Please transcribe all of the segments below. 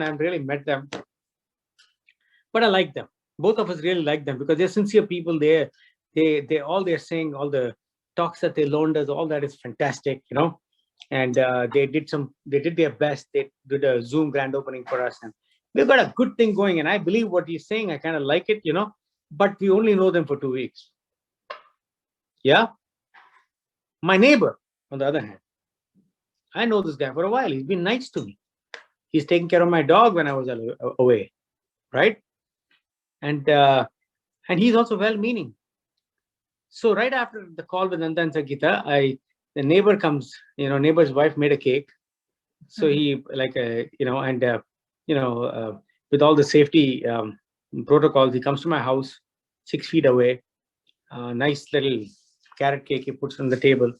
I've really met them, but I like them. Both of us really like them because they're sincere people. They all they're saying, all the talks that they loaned us, all that is fantastic, And they did their best. They did a Zoom grand opening for us, and we've got a good thing going. And I believe what he's saying. I kind of like it, But we only know them for 2 weeks. Yeah. My neighbor, on the other hand, I know this guy for a while. He's been nice to me. He's taking care of my dog when I was away, right? And he's also well-meaning. So right after the call with Nanda and Sangeeta, the neighbor comes. Neighbor's wife made a cake. So he with all the safety protocols, he comes to my house, 6 feet away. Nice little carrot cake he puts on the table,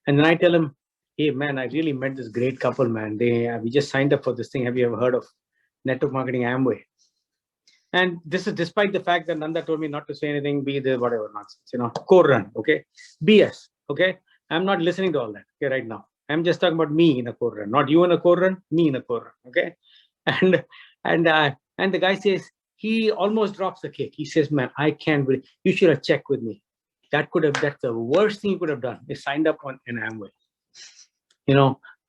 and then I tell him, "Hey man, I really met this great couple, man. We just signed up for this thing. Have you ever heard of network marketing Amway?" And this is despite the fact that Nanda told me not to say anything, be there, whatever nonsense, core run, okay? BS, okay? I'm not listening to all that, okay, right now. I'm just talking about me in a core run, not you in a core run, me in a core run, okay? And the guy says, he almost drops the cake. He says, man, I can't believe, you should have checked with me. That's the worst thing you could have done, is signed up on an Amway.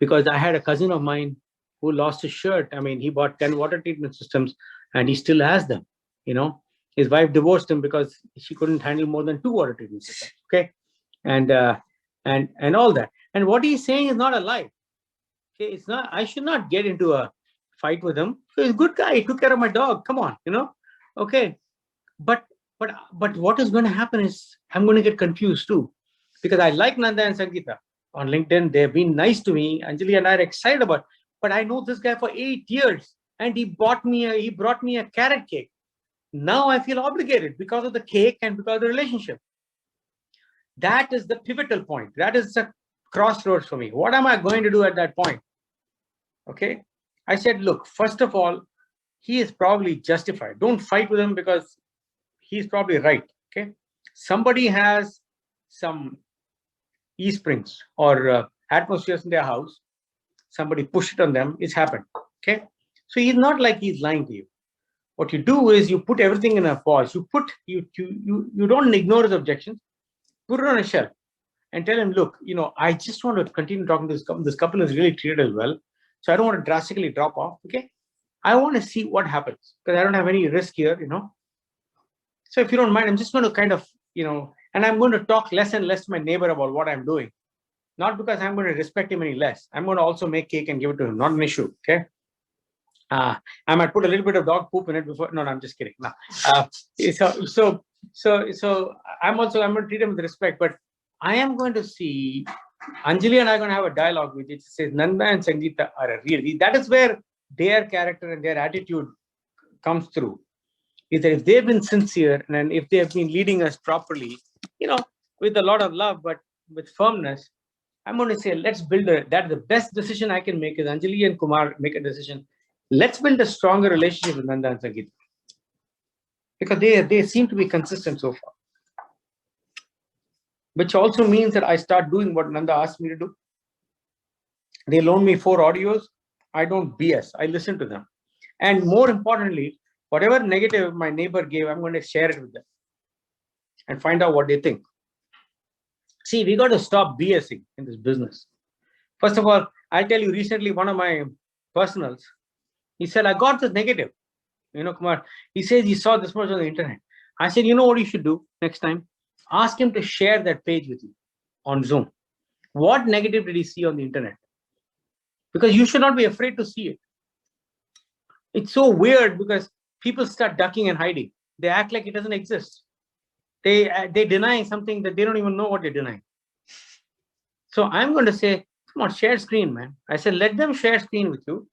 Because I had a cousin of mine who lost his shirt. I mean, he bought 10 water treatment systems and he still has them. His wife divorced him because she couldn't handle more than 2 water treatment systems. Okay. And all that. And what he's saying is not a lie. Okay. It's not, I should not get into a fight with him. He's a good guy. He took care of my dog. Come on, Okay. But what is going to happen is I'm going to get confused too, because I like Nanda and Sangeeta on LinkedIn. They've been nice to me. Anjali and I are excited about, but I know this guy for 8 years and he brought me a carrot cake. Now I feel obligated because of the cake and because of the relationship. That is the pivotal point. That is the crossroads for me. What am I going to do at that point? Okay. I said, look, first of all, he is probably justified. Don't fight with him because he's probably right. Okay. Somebody has some e-springs or atmospheres in their house. Somebody pushed it on them. It's happened. Okay. So he's not like he's lying to you. What you do is you put everything in a pause. You don't ignore his objections. Put it on a shelf and tell him, look, I just want to continue talking to this couple. This couple is really treated as well. So I don't want to drastically drop off. Okay. I want to see what happens because I don't have any risk here, So if you don't mind, I'm just going to kind of, and I'm going to talk less and less to my neighbor about what I'm doing. Not because I'm going to respect him any less. I'm going to also make cake and give it to him. Not an issue. Okay. I might put a little bit of dog poop in it before. No, I'm just kidding. No. So I'm going to treat him with respect, but I am going to see Anjali and I are going to have a dialogue with it. It says Nanda and Sangeeta are a real. That is where their character and their attitude comes through. Is that if they've been sincere and if they have been leading us properly, with a lot of love, but with firmness, I'm going to say, let's build that's the best decision I can make is Anjali and Kumar make a decision. Let's build a stronger relationship with Nanda and Sangeeta. Because they seem to be consistent so far. Which also means that I start doing what Nanda asked me to do. They loan me 4 audios. I don't BS. I listen to them. And more importantly, whatever negative my neighbor gave, I'm going to share it with them and find out what they think. See, we got to stop BSing in this business. First of all, I'll tell you recently, one of my personals, he said, I got this negative. Kumar, he says he saw this much on the internet. I said, what you should do next time? Ask him to share that page with you on Zoom. What negative did he see on the internet? Because you should not be afraid to see it. It's so weird because people start ducking and hiding. They act like it doesn't exist. They deny something that they don't even know what they're denying. So I'm going to say, come on, share screen, man. I said, let them share screen with you.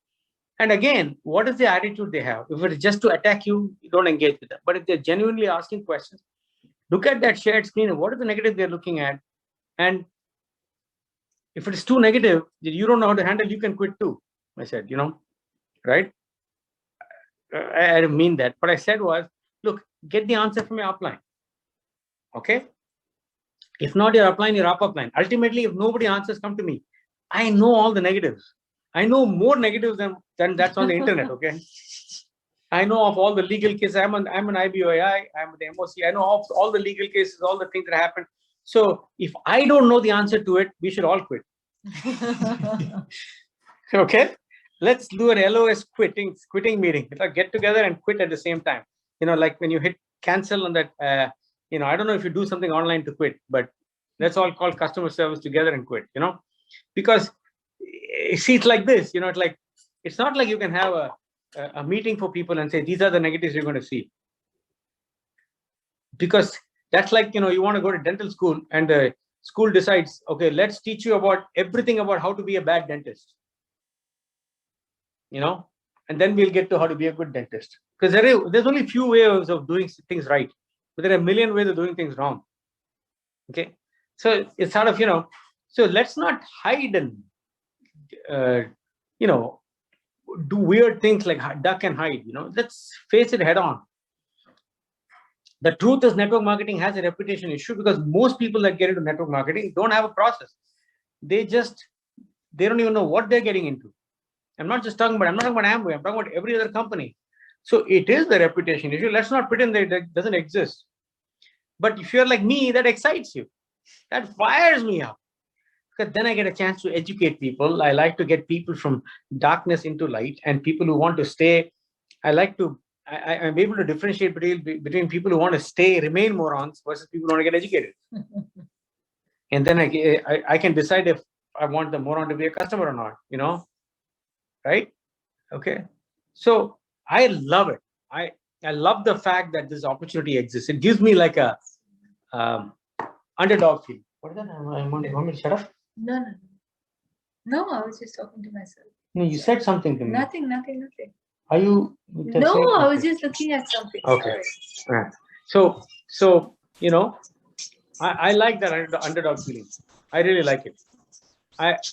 And again, what is the attitude they have? If it is just to attack you, you don't engage with them. But if they're genuinely asking questions, look at that shared screen and what is the negative they're looking at. And if it is too negative, you don't know how to handle, you can quit too. I said, right? I didn't mean that. What I said was, look, get the answer from your upline. Okay? If not your upline, your up-upline. Ultimately, if nobody answers, come to me. I know all the negatives. I know more negatives than that's on the internet. Okay. I know of all the legal cases. I'm an IBOI. I'm the MOC. I know of all the legal cases, all the things that happen. So if I don't know the answer to it, we should all quit. Okay. Let's do an LOS quitting meeting. Get together and quit at the same time. Like when you hit cancel on that, I don't know if you do something online to quit, but let's all call customer service together and quit, because see, it's like this, it's not like you can have a meeting for people and say, these are the negatives you're going to see. Because that's like, you want to go to dental school and the school decides, okay, let's teach you about everything about how to be a bad dentist. And then we'll get to how to be a good dentist. Because there's only few ways of doing things right, but there are a million ways of doing things wrong. Okay. So it's sort of, so let's not hide and, do weird things like duck and hide, let's face it head on. The truth is network marketing has a reputation issue because most people that get into network marketing don't have a process. They don't even know what they're getting into. I'm not talking about Amway, I'm talking about every other company. So it is the reputation issue. Let's not pretend that it doesn't exist. But if you're like me, that excites you. That fires me up. Because then I get a chance to educate people. I like to get people from darkness into light, and people who want to stay. I'm able to differentiate between people who want to remain morons versus people who want to get educated. And then I can decide if I want the moron to be a customer or not, right? Okay. So I love it. I love the fact that this opportunity exists. It gives me like a underdog feeling. What is that? Want me to shut up? No, I was just talking to myself. No, you said something to me. Nothing. Are you? No, I was just looking at something. Okay. Right. So I like that underdog feeling. I really like it.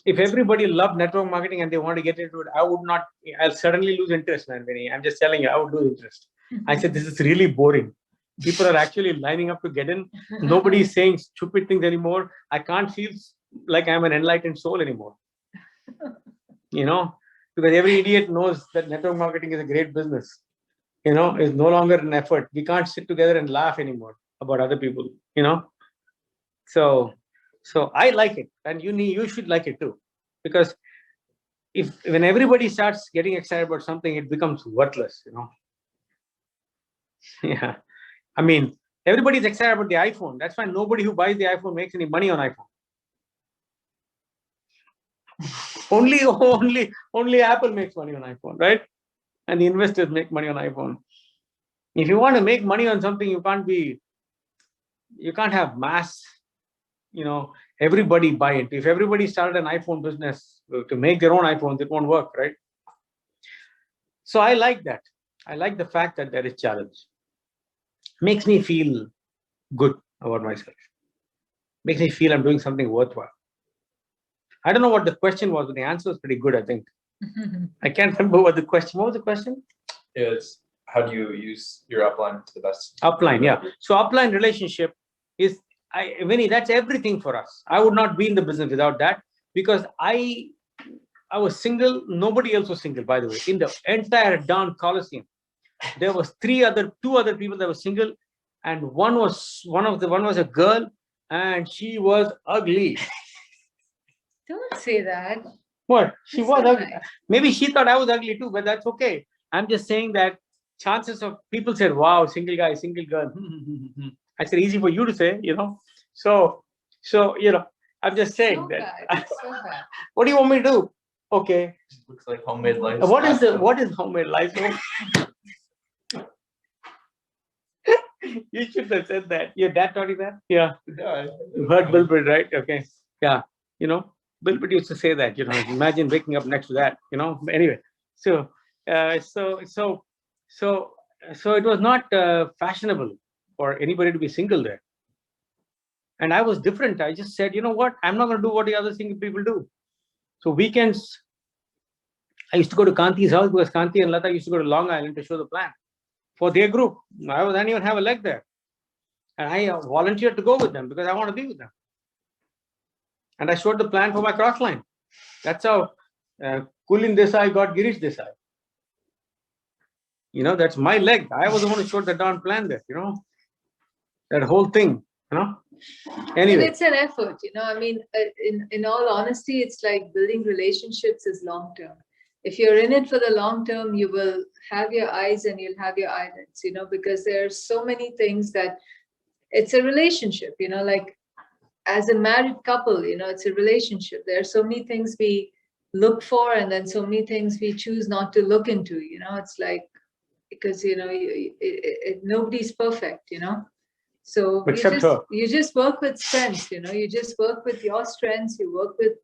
If everybody loved network marketing and they want to get into it, I'll suddenly lose interest, man. I'm just telling you, I would lose interest. I said, this is really boring. People are actually lining up to get in. Nobody's saying stupid things anymore. I can't feel like I'm an enlightened soul anymore. Because every idiot knows that network marketing is a great business. It's no longer an effort. We can't sit together and laugh anymore about other people, So I like it, and you should like it too, because when everybody starts getting excited about something, it becomes worthless, Yeah, I mean, everybody's excited about the iPhone. That's why nobody who buys the iPhone makes any money on iPhone. only Apple makes money on iPhone, right? And the investors make money on iPhone. If you want to make money on something, you can't have mass. Everybody buy it. If everybody started an iPhone business to make their own iPhones, it won't work, right? So I like that. I like the fact that there is challenge. Makes me feel good about myself. Makes me feel I'm doing something worthwhile. I don't know what the question was, but the answer was pretty good, I think. I can't remember what the question. What was the question? It's how do you use your upline to the best? Upline, yeah. So upline relationship is, Vinny, that's everything for us. I would not be in the business without that, because I was single. Nobody else was single, by the way. In the entire Down Coliseum, there was two other people that were single, and one was a girl, and she was ugly. Don't say that. What? She was ugly. Nice. Maybe she thought I was ugly too, but that's okay. I'm just saying that chances of people said, wow, single guy, single girl. I said, easy for you to say, So, I'm just saying that. So bad. What do you want me to do? Okay. Looks like homemade life. What is homemade life? You should have said that. Your dad taught you that? Yeah. You heard Bill Pitt, right? Okay. Yeah. Bill Pitt used to say that, imagine waking up next to that, Anyway, so it was not fashionable for anybody to be single there. And I was different. I just said, you know what? I'm not going to do what the other single people do. So weekends, I used to go to Kanti's house because Kanti and Lata used to go to Long Island to show the plan for their group. I didn't even have a leg there. And I volunteered to go with them because I want to be with them. And I showed the plan for my cross line. That's how Kulin Desai got Girish Desai. You know, that's my leg. I was the one who showed the darn plan there, you know, that whole thing, you know. And Anyway, it's an effort, you know. I mean, in all honesty, it's like building relationships is long term. If you're in it for the long term, you will have your eyes and you'll have your eyelids, you know, because there's so many things that it's a relationship, you know, like as a married couple, you know, it's a relationship. There are so many things we look for, and then so many things we choose not to look into, you know. It's like, because, you know, nobody's perfect, you know. So except her. you just work with strengths, you know, you just work with your strengths, you work with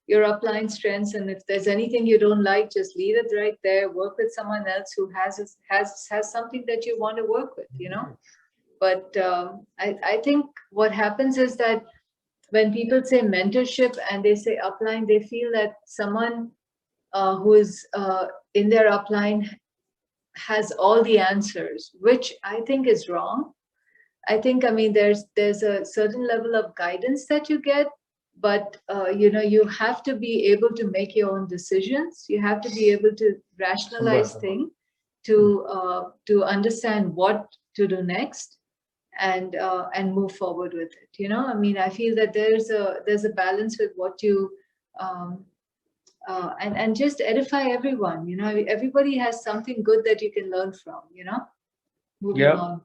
your upline strengths. And if there's anything you don't like, just leave it right there, work with someone else who has something that you want to work with, you know. But I think what happens is that when people say mentorship and they say upline, they feel that someone who is in their upline has all the answers, which I think is wrong. I think, I mean, there's a certain level of guidance that you get, but you know, you have to be able to make your own decisions. You have to be able to rationalize things, to understand what to do next, and move forward with it. You know, I mean, I feel that there's a balance with what you and just edify everyone. You know, everybody has something good that you can learn from. You know, moving Yeah. on.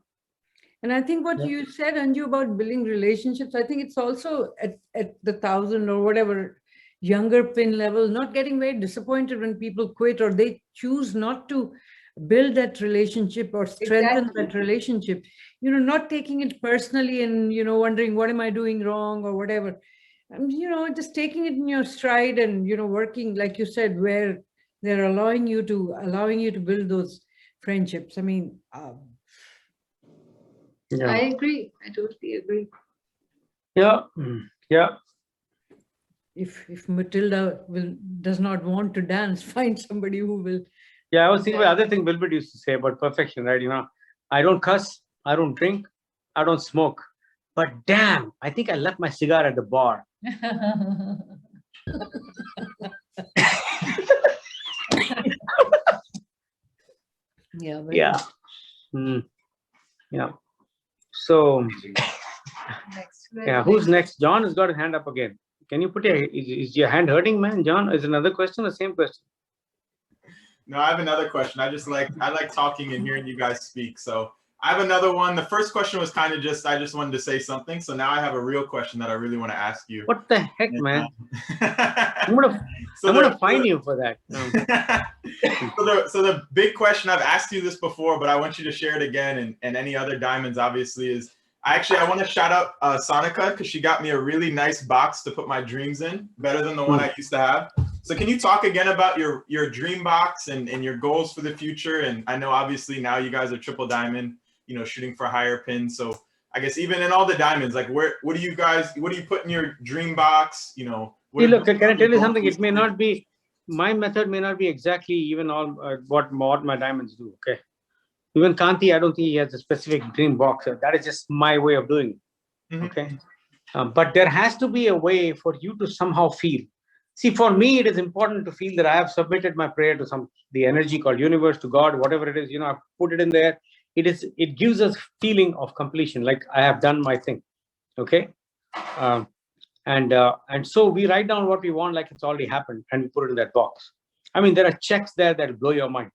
And I think what you said, Anju, about building relationships, I think it's also at the 1,000 or whatever younger pin level, not getting very disappointed when people quit or they choose not to build that relationship or strengthen that relationship. You know, not taking it personally and, you know, wondering, what am I doing wrong or whatever. You know, just taking it in your stride and, you know, working, like you said, where they're allowing you to build those friendships. I mean, Yeah. I agree. I totally agree. Yeah. Yeah. If Matilda does not want to dance, find somebody who will. Yeah, I was thinking about other thing Wilbert used to say about perfection, right? You know, I don't cuss, I don't drink, I don't smoke. But damn, I think I left my cigar at the bar. Yeah. Yeah. Yeah. So, Next. yeah, who's next? John has got his hand up again. Can you put is your hand hurting, man? John, is another question, the same question? No, I have another question. I like talking and hearing you guys speak. So I have another one. The first question was kind of I just wanted to say something. So now I have a real question that I really want to ask you. What the heck, man? I'm gonna fine you for that. So the big question, I've asked you this before, but I want you to share it again, and any other diamonds, obviously, is I want to shout out Sonica, because she got me a really nice box to put my dreams in, better than the one I used to have. So can you talk again about your dream box and your goals for the future? And I know obviously now you guys are triple diamond, you know, shooting for higher pins. So I guess even in all the diamonds, like what do you put in your dream box? You know, Look, can I tell you something? It may not be, my method may not be exactly even all what my diamonds do. Okay. Even Kanti, I don't think he has a specific dream box. That is just my way of doing it. Okay. But there has to be a way for you to somehow feel. See, for me, it is important to feel that I have submitted my prayer to the energy called universe, to God, whatever it is, you know, I've put it in there. It gives us feeling of completion, like I have done my thing. Okay. And so we write down what we want, like it's already happened, and we put it in that box. I mean, there are checks there that blow your mind.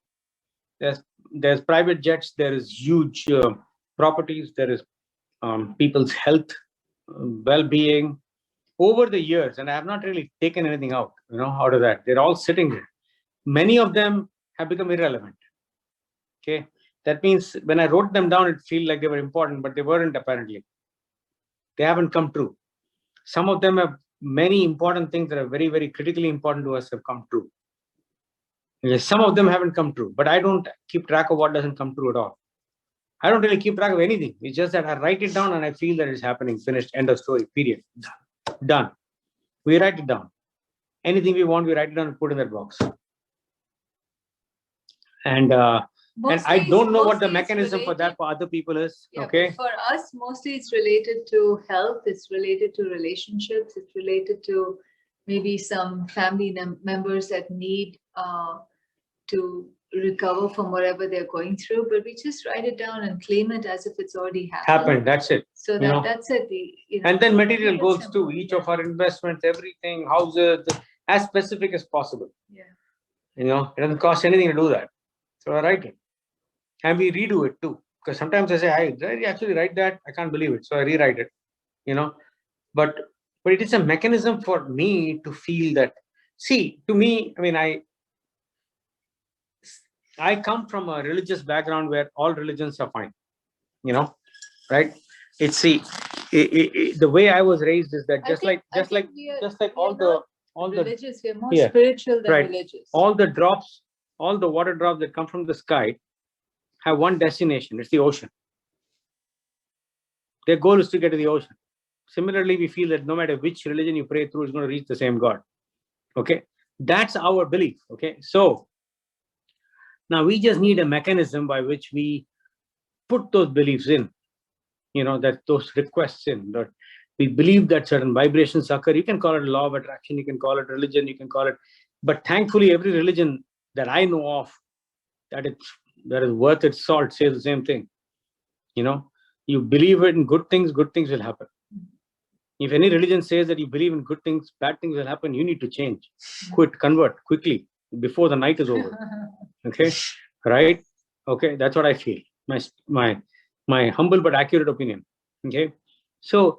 There's private jets, there is huge properties, there is people's health, well-being over the years, and I have not really taken anything out, you know, out of that. They're all sitting there. Many of them have become irrelevant. Okay, that means when I wrote them down, it felt like they were important, but they weren't. Apparently, they haven't come true. Some of them have many important things that are very, very critically important to us have come true. Yes, some of them haven't come true, but I don't keep track of what doesn't come true at all. I don't really keep track of anything. It's just that I write it down and I feel that it's happening, finished, end of story, period. Done. We write it down. Anything we want, we write it down and put in that box. And I don't know what the mechanism for that for other people is. Yeah, okay. For us, mostly it's related to health. It's related to relationships. It's related to maybe some family members that need to recover from whatever they're going through, but we just write it down and claim it as if it's already happened. That's it. So you know. that's it. And then material it's goals simple, too. Each yeah. of our investments, everything, houses, as specific as possible. Yeah. It doesn't cost anything to do that. So I write it. And we redo it too. Because sometimes I say, did I actually write that? I can't believe it. So I rewrite it. But it is a mechanism for me to feel that, see, to me, I come from a religious background where all religions are fine, right? It's the way I was raised is that just like all the religious, we're more Yeah, spiritual than right. religious. all the drops, all the water drops that come from the sky have one destination. It's the ocean. Their goal is to get to the ocean. Similarly, we feel that no matter which religion you pray through, it's going to reach the same God. Okay, that's our belief. Okay, so now we just need a mechanism by which we put those beliefs in, that those requests in, that we believe that certain vibrations occur. You can call it law of attraction, you can call it religion, you can call it, but thankfully every religion that I know of that is worth its salt says the same thing. You believe it in good things will happen. If any religion says that you believe in good things, bad things will happen, you need to change, quit, convert quickly before the night is over. Okay, right? Okay, that's what I feel. My humble but accurate opinion. Okay, so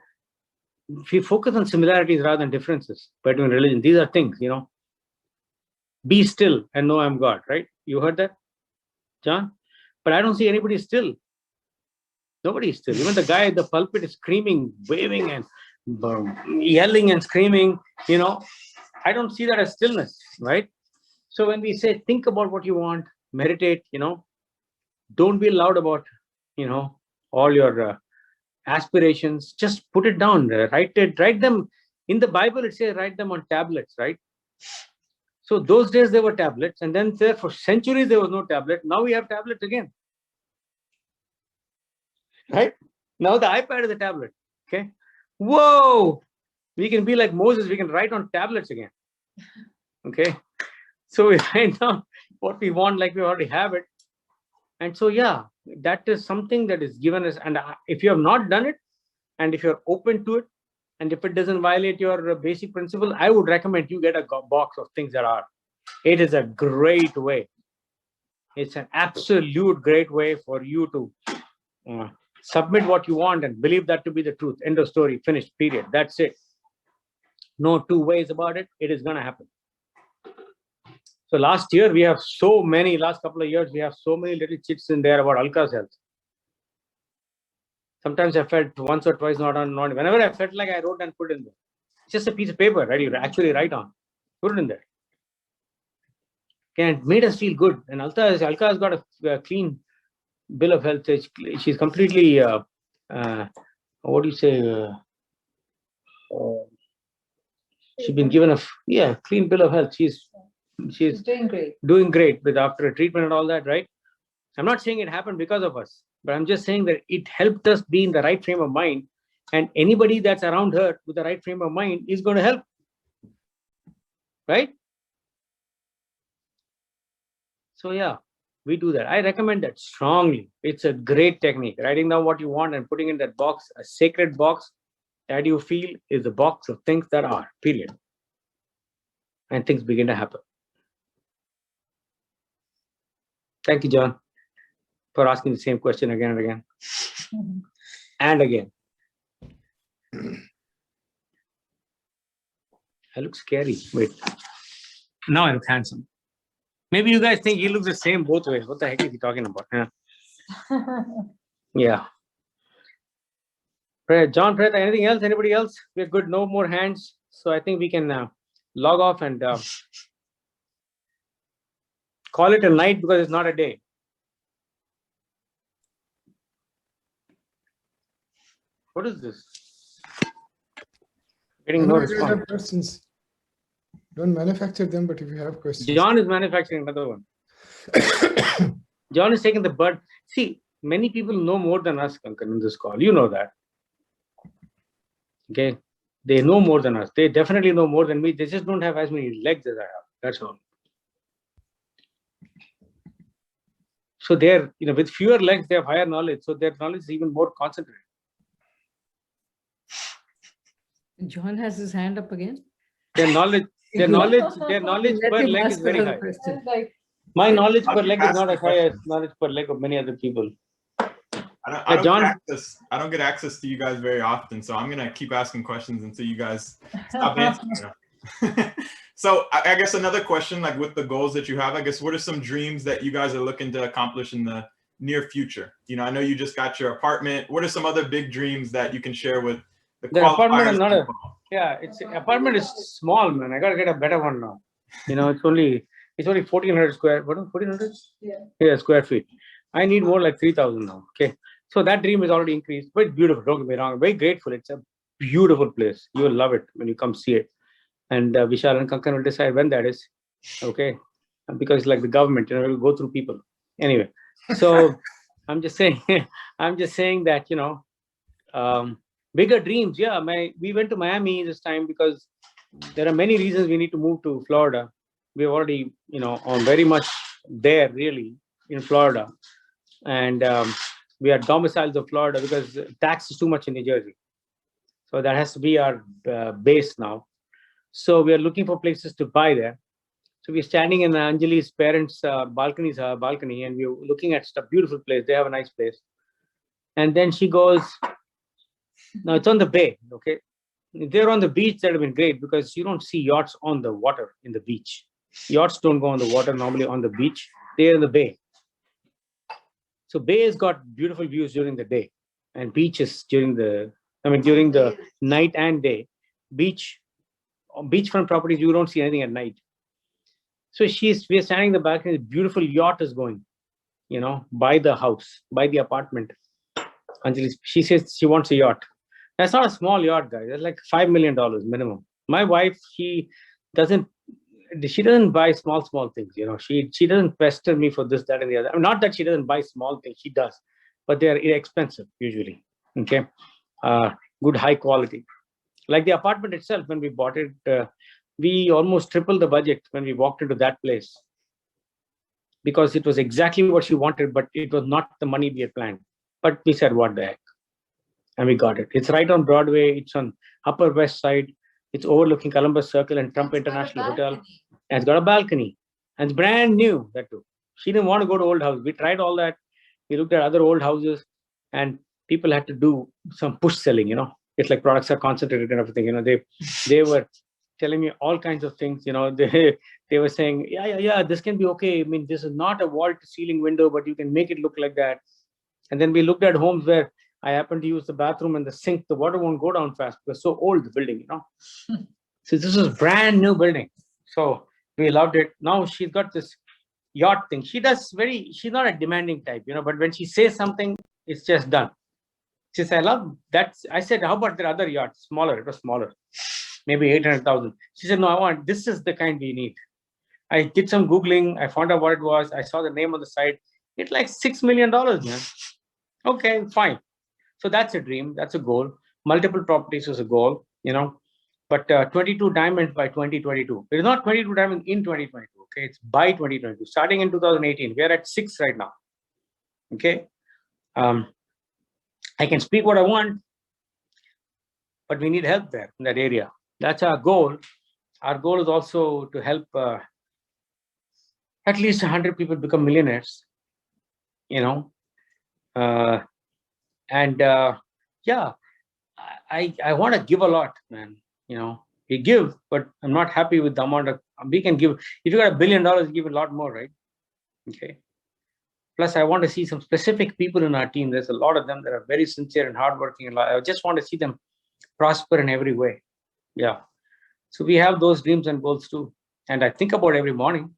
if we focus on similarities rather than differences between religion, these are things. Be still and know I'm God. Right? You heard that, John? But I don't see anybody still. Nobody is still. Even the guy at the pulpit is screaming, waving, and yelling and screaming. I don't see that as stillness, right? So when we say think about what you want, meditate, don't be loud about, all your aspirations. Just put it down, write them. In the Bible, it says write them on tablets, right? So those days there were tablets, and then there for centuries there was no tablet. Now we have tablets again, right? Now the iPad is a tablet. Okay, whoa, we can be like Moses. We can write on tablets again. Okay, so we write down what we want, like we already have it. And so, yeah, that is something that is given us. And if you have not done it, and if you're open to it, and if it doesn't violate your basic principle, I would recommend you get a box of things that are. It is a great way. It's an absolute great way for you to submit what you want and believe that to be the truth. End of story, finished, period. That's it. No two ways about it. It is going to happen. So last couple of years, we have so many little chits in there about Alka's health. Sometimes I felt once or twice, not whenever I felt like I wrote and put in there. It's just a piece of paper, right? You actually write on. Put it in there. And it made us feel good. And Alka has got a clean bill of health. She's completely, what do you say? She's been given a clean bill of health. She's doing great with after a treatment and all that, right? I'm not saying it happened because of us, but I'm just saying that it helped us be in the right frame of mind, and anybody that's around her with the right frame of mind is going to help, right? So yeah, we do that. I recommend that strongly. It's a great technique. Writing down what you want and putting in that box, a sacred box that you feel is the box of things that are, period. And things begin to happen. Thank you, John, for asking the same question again and again. And again. I look scary. Wait. Now I look handsome. Maybe you guys think he looks the same both ways. What the heck is he talking about? Yeah. John, Preta, anything else? Anybody else? We're good. No more hands. So I think we can log off and call it a night because it's not a day. What is this? Getting no response. Questions. Don't manufacture them, but if you have questions. John is manufacturing another one. John is taking the bird. See, many people know more than us, Kankan, in this call. You know that. Okay. They know more than us. They definitely know more than me. They just don't have as many legs as I have. That's all. So they're, with fewer legs, they have higher knowledge. So their knowledge is even more concentrated. John has his hand up again. Their knowledge Let per him leg ask is very another high. question. Like, My knowledge I'll per keep leg is asking not as high as questions. knowledge per leg of many other people. I don't John, get access. I don't get access to you guys very often, so I'm gonna keep asking questions until you guys stop answering. So I guess another question, like with the goals that you have, I guess what are some dreams that you guys are looking to accomplish in the near future? I know you just got your apartment. What are some other big dreams that you can share with the apartment is qualifiers? not apartment is small, man. I gotta get a better one now. It's only 1,400 square. What? 1,400? Yeah, square feet. I need more like 3,000 now. Okay, so that dream is already increased. But it's beautiful. Don't get me wrong. I'm very grateful. It's a beautiful place. You will love it when you come see it. And Vishal and Kankan will decide when that is. Okay, because it's like the government. It will go through people. Anyway, so I'm just saying. I'm just saying that bigger dreams. Yeah, we went to Miami this time because there are many reasons we need to move to Florida. We're already, on very much there really in Florida, and we are domiciles of Florida because tax is too much in New Jersey. So that has to be our base now. So we are looking for places to buy there. So we're standing in Anjali's parents' balcony, and we're looking at a beautiful place. They have a nice place. And then she goes, now it's on the bay, okay? They're on the beach. That have been great because you don't see yachts on the water in the beach. Yachts don't go on the water normally on the beach. They're in the bay. So bay has got beautiful views during the day, and beaches during the night and day. Beachfront properties, you don't see anything at night. So we're standing in the balcony. A beautiful yacht is going, by the house, by the apartment. Anjali, she says she wants a yacht. That's not a small yacht, guys. That's like $5 million minimum. My wife, she doesn't buy small things. She doesn't pester me for this, that, and the other. Not that she doesn't buy small things. She does, but they're inexpensive usually. Okay, good high quality. Like the apartment itself, when we bought it, we almost tripled the budget when we walked into that place because it was exactly what she wanted, but it was not the money we had planned. But we said, what the heck? And we got it. It's right on Broadway. It's on Upper West Side. It's overlooking Columbus Circle and Trump International Hotel. And it's got a balcony. And it's brand new, that too. She didn't want to go to old house. We tried all that. We looked at other old houses, and people had to do some push selling, It's like products are concentrated and everything. They were telling me all kinds of things. They were saying, yeah, this can be okay. I mean, this is not a wall-to-ceiling window, but you can make it look like that. And then we looked at homes where I happened to use the bathroom and the sink. The water won't go down fast because so old the building, So this is brand new building. So we loved it. Now she's got this yacht thing. She's not a demanding type, but when she says something, it's just done. She says, I love that. I said, how about the other yacht? Smaller. It was smaller, maybe 800,000. She said, no, this is the kind we need. I did some Googling. I found out what it was. I saw the name on the site. It's like $6 million, man. Okay, fine. So that's a dream. That's a goal. Multiple properties is a goal, but 22 diamonds by 2022. It is not 22 diamonds in 2022. Okay, it's by 2022. Starting in 2018, we are at 6 right now. Okay, I can speak what I want, but we need help there in that area. That's our goal. Our goal is also to help at least 100 people become millionaires. Yeah, I want to give a lot, man. We give, but I'm not happy with the amount of we can give. If you got $1 billion, give a lot more, right? Okay. Plus, I want to see some specific people in our team. There's a lot of them that are very sincere and hardworking, and I just want to see them prosper in every way. Yeah. So we have those dreams and goals too. And I think about every morning.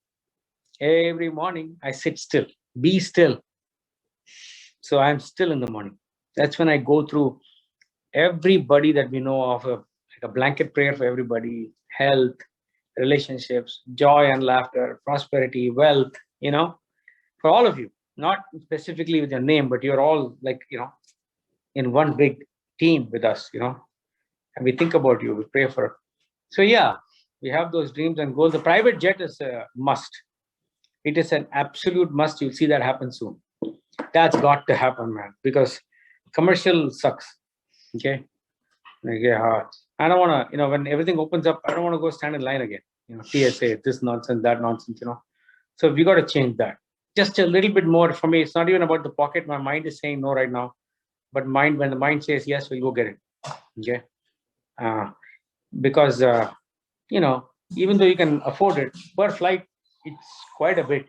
Every morning, I sit still, be still. So I'm still in the morning. That's when I go through everybody that we know of, like a blanket prayer for everybody, health, relationships, joy and laughter, prosperity, wealth, for all of you, not specifically with your name, but you're all like, in one big team with us, and we think about you, we pray for. So yeah, we have those dreams and goals. The private jet is a must. It is an absolute must. You'll see that happen soon. That's got to happen, man, because commercial sucks. Okay. Yeah. I don't want to, when everything opens up, I don't want to go stand in line again. TSA, this nonsense, that nonsense, So we got to change that. Just a little bit more for me. It's not even about the pocket. My mind is saying no right now. But when the mind says yes, we'll go get it. Okay. Because, even though you can afford it per flight, it's quite a bit,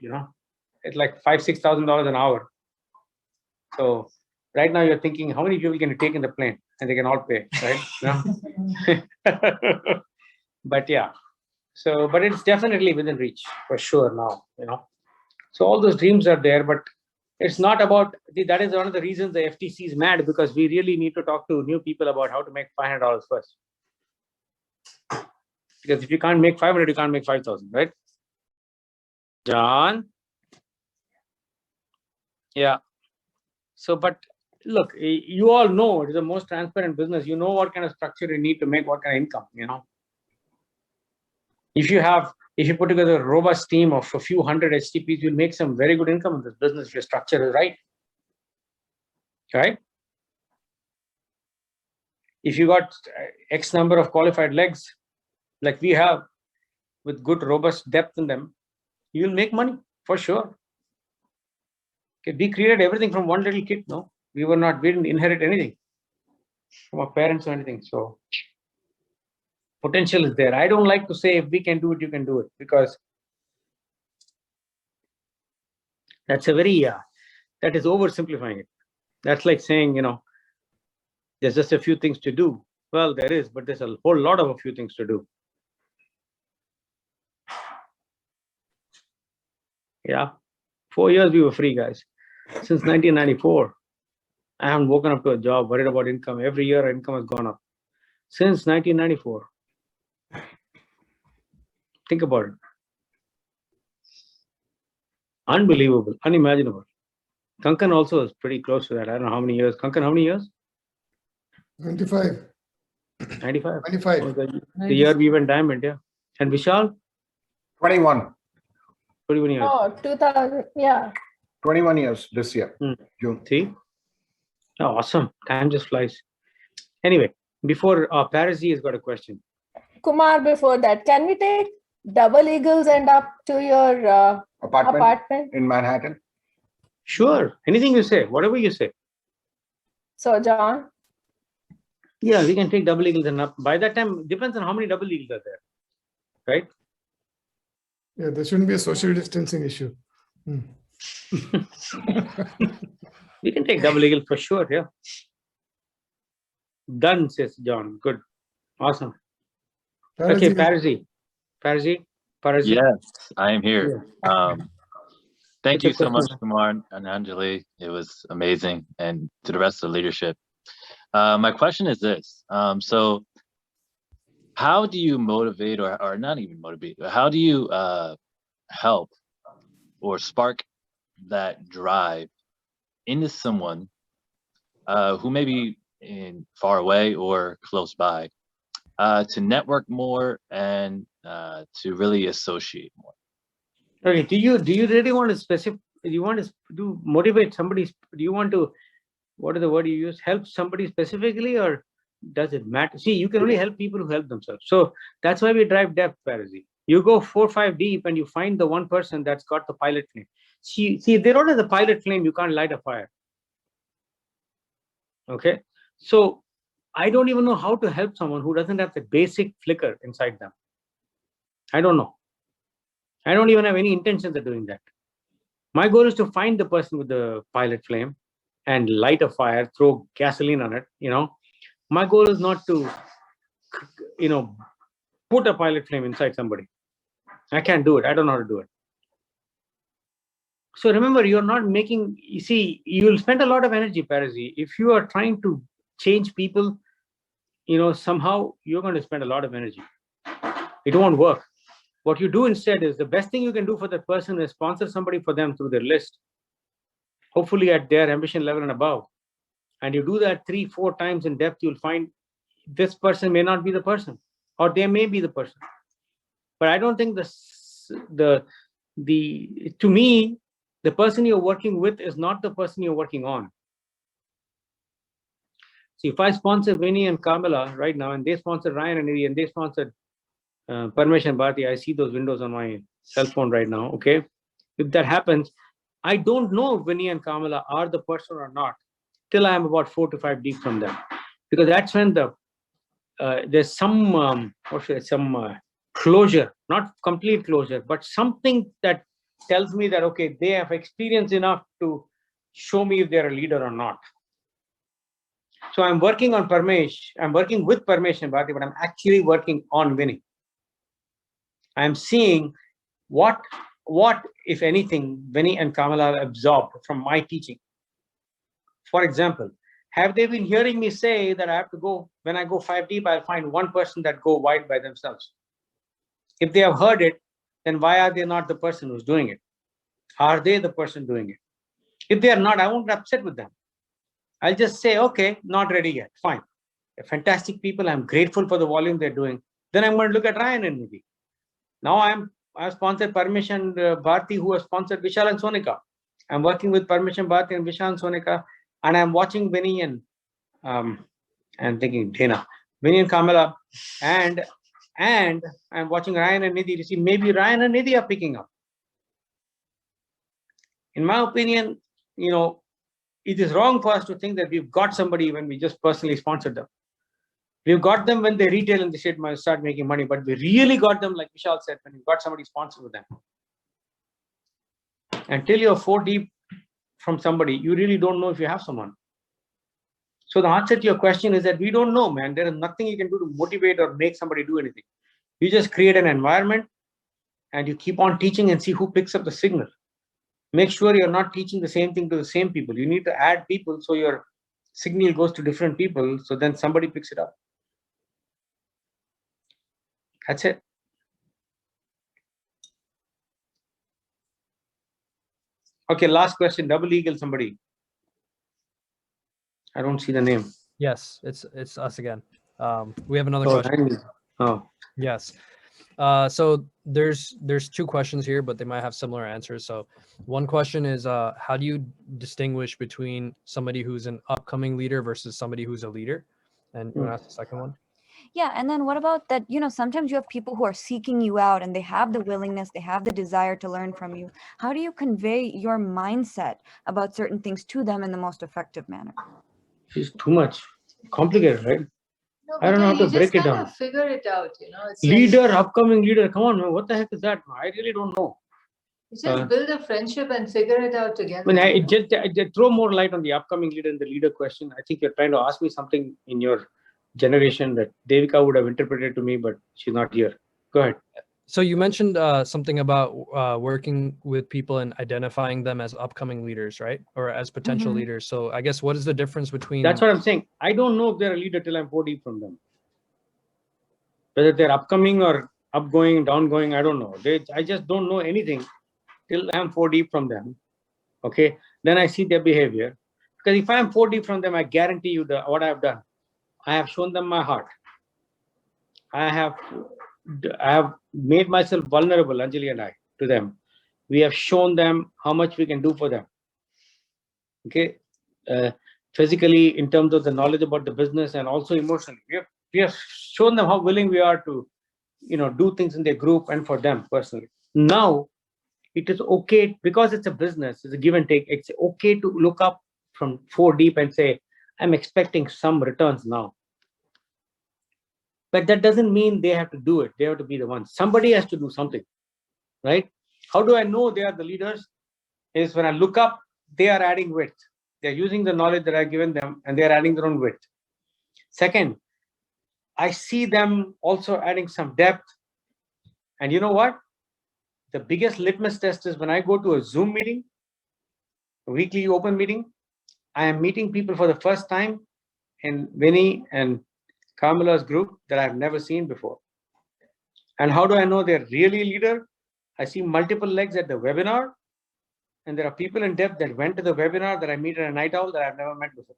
It's like $5,000-6,000 an hour. So right now you're thinking, how many people can you take in the plane? And they can all pay, right? But yeah. So, but it's definitely within reach for sure now, So all those dreams are there, but it's not about, that is one of the reasons the FTC is mad, because we really need to talk to new people about how to make $500 first. Because if you can't make 500, you can't make 5,000, right? John? Yeah. So, but look, you all know it is the most transparent business. You know what kind of structure you need to make what kind of income, If you put together a robust team of a few hundred HTPs, you'll make some very good income in this business if your structure is right. Right? If you got X number of qualified legs, like we have, with good robust depth in them, you'll make money for sure. Okay, we created everything from one little kit, no? We didn't inherit anything from our parents or anything. So potential is there. I don't like to say if we can do it, you can do it, because that's that is oversimplifying it. That's like saying, there's just a few things to do. Well, there is, but there's a whole lot of a few things to do. Yeah. 4 years we were free, guys. Since 1994. I haven't woken up to a job, worried about income. Every year, our income has gone up. Since 1994. Think about it. Unbelievable, unimaginable. Kankan also is pretty close to that. I don't know how many years. Kankan, how many years? 95. 95. 95. Oh, the year we went diamond, yeah. And Vishal? 21. 21 years. Oh, 2000, yeah. 21 years this year, June. See? Oh, awesome. Time just flies. Anyway, before Parisi has got a question. Kumar, before that, can we take double eagles and up to your apartment? In Manhattan. Sure. Anything you say, whatever you say. So, John? Yeah, we can take double eagles and up. By that time, depends on how many double eagles are there. Right? Yeah, there shouldn't be a social distancing issue. We can take double eagle for sure, yeah. Done, says John. Good. Awesome. Okay, Parisi. Parisi? Yes, I am here. Thank It's a you so much, question. Kumar and Anjali. It was amazing. And to the rest of the leadership. My question is this. So how do you motivate or not even motivate, how do you help or spark that drive into someone who may be far away or close by to network more and to really associate more? Okay, do you really want to motivate somebody? Do you want to, what is the word you use? Help somebody specifically, or does it matter? See, you can only help people who help themselves. So that's why we drive depth, Parisi. You go 4 or 5 deep and you find the one person that's got the pilot flame. See, if they don't have the pilot flame, you can't light a fire. Okay. So I don't even know how to help someone who doesn't have the basic flicker inside them. I don't know. I don't even have any intentions of doing that. My goal is to find the person with the pilot flame and light a fire, throw gasoline on it, My goal is not to, put a pilot flame inside somebody. I can't do it. I don't know how to do it. So remember, you're not making, you see, you'll spend a lot of energy, Parisi. If you are trying to change people, somehow you're going to spend a lot of energy. It won't work. What you do instead is, the best thing you can do for that person is sponsor somebody for them through their list, hopefully at their ambition level and above. And you do that 3-4 times in depth, you'll find this person may not be the person, or they may be the person. But I don't think to me, the person you're working with is not the person you're working on. See, if I sponsor Vinny and Kamala right now, and they sponsor Ryan and Nidhi, and they sponsored Parmesh and Bharti, I see those windows on my cell phone right now, okay? If that happens, I don't know if Vinny and Kamala are the person or not till I'm about 4 to 5 deep from them. Because that's when there's some, closure, not complete closure, but something that tells me that, okay, they have experience enough to show me if they're a leader or not. So I'm working on Parmesh, I'm working with Parmesh and Bharti, but I'm actually working on Vinny. I'm seeing what, if anything, Vinny and Kamala absorbed from my teaching. For example, have they been hearing me say that I have to go, when I go 5 deep, I'll find one person that go wide by themselves? If they have heard it, then why are they not the person who's doing it? Are they the person doing it? If they are not, I won't be upset with them. I'll just say, okay, not ready yet, fine. They're fantastic people, I'm grateful for the volume they're doing. Then I'm going to look at Ryan and Nidhi. Now I've sponsored Parmesh and Bharti, who have sponsored Vishal and Sonika. I'm working with Parmesh and Bharti and Vishal and Sonika, and I'm watching Vinny and I'm thinking Dana, Vinny and Kamala, and I'm watching Ryan and Nidhi to see maybe Ryan and Nidhi are picking up. In my opinion, it is wrong for us to think that we've got somebody when we just personally sponsored them. We've got them when they retail and they start making money, but we really got them, like Vishal said, when we've got somebody sponsored with them. Until you're 4 deep from somebody, you really don't know if you have someone. So the answer to your question is that we don't know, man. There is nothing you can do to motivate or make somebody do anything. You just create an environment and you keep on teaching and see who picks up the signal. Make sure you're not teaching the same thing to the same people. You need to add people so your signal goes to different people, so then somebody picks it up. That's it. Okay, last question. Double eagle, somebody. I don't see the name. Yes, it's us again. We have another question. Oh. Yes. So there's 2 questions here, but they might have similar answers. So one question is, how do you distinguish between somebody who's an upcoming leader versus somebody who's a leader? And you want to ask the second one? Yeah, and then what about that, sometimes you have people who are seeking you out and they have the willingness, they have the desire to learn from you. How do you convey your mindset about certain things to them in the most effective manner? It's too much complicated, right? No, I don't know how to break it down. Figure it out, It's leader, upcoming leader. Come on, man. What the heck is that? I really don't know. You just build a friendship and figure it out together. I just throw more light on the upcoming leader and the leader question. I think you're trying to ask me something in your generation that Devika would have interpreted to me, but she's not here. Go ahead. So you mentioned something about working with people and identifying them as upcoming leaders, right? Or as potential leaders. So I guess what is the difference between... That's what I'm saying. I don't know if they're a leader till I'm 4 deep from them. Whether they're upcoming or upgoing, downgoing, I don't know. I just don't know anything till I'm 4 deep from them. Okay. Then I see their behavior. Because if I'm 4 deep from them, I guarantee you what I have done. I have shown them my heart. I have made myself vulnerable, Anjali and I, to them. We have shown them how much we can do for them. Okay. Physically, in terms of the knowledge about the business, and also emotionally. We have shown them how willing we are to, do things in their group and for them personally. Now, it is okay, because it's a business, it's a give and take. It's okay to look up from 4 deep and say, I'm expecting some returns now. But that doesn't mean they have to do it. They have to be the ones. Somebody has to do something, right? How do I know they are the leaders? Is when I look up, they are adding width. They're using the knowledge that I've given them and they're adding their own width. Second, I see them also adding some depth. And you know what? The biggest litmus test is when I go to a Zoom meeting, a weekly open meeting, I am meeting people for the first time in Vinny and Kamala's group that I've never seen before. And how do I know they're really a leader? I see multiple legs at the webinar, and there are people in depth that went to the webinar that I meet at a night owl that I've never met before.